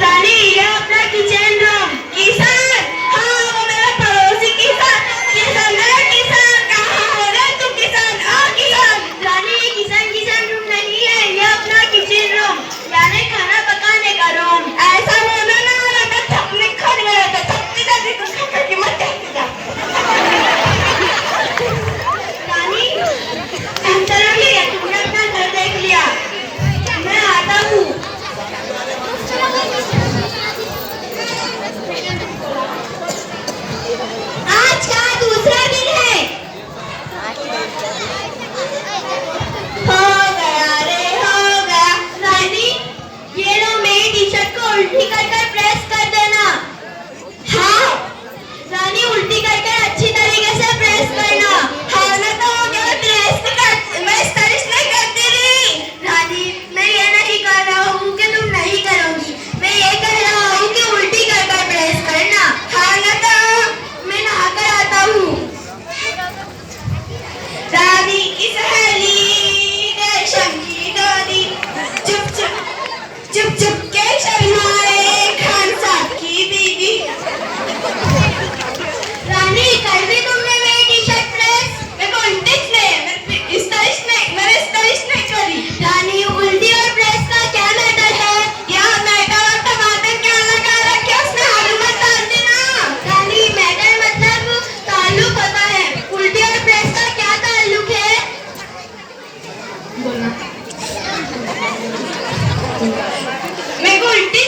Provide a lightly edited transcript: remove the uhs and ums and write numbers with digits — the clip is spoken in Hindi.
रानी ये अपना किचन रूम। किसान, हाँ वो मेरा पड़ोसी किसान। किसान मेरा किसान, कहाँ हो रे तू किसान? किसान। रानी ये किसान रूम नहीं है, ये अपना किचन रूम, यानी खाना पकाने का रूम। ऐसा बोलो ना मैं थपने खाने में रहता, थपने जाती तो खा के मत जाती जा। रानी चलो ठीक है, तुमने अपना घर देख लिया, मैं आता हूँ। आज का दूसरा दिन है। हो गया रे हो गया। रानी ये लो मेरी टी शर्ट को उल्टी कर प्रेस कर देना। हाँ रानी उल्टी कर अच्छी तरीके से प्रेस करना। हाँ ना तो मैं स्टाइलिश नहीं करती रही। रानी मैं ये नहीं कर रहा हूँ कि तुम नहीं करोगी, मैं ये कह रहा हूँ कि उल्टी कर प्रेस करना। हाँ ना तो मैं नहा कर आता हूँ। रानी की सहेली रेशम की डोरी चुप चुप के शर्माए खान साहब की बीवी। रानी कर दी तुमने मेरी टी शर्ट प्रेस? मेरे को उल्टी मैंने स्टाइलिश नहीं करी। रानी उल्टी और प्रेस का क्या मैटर है? यहाँ मैटर और टमाटर क्या लगा रखे उसमें आलू मत डाल देना। रानी मैटर मतलब ताल्लुक होता है, उल्टी और प्रेस का क्या ताल्लुक है? मेरे को उल्टी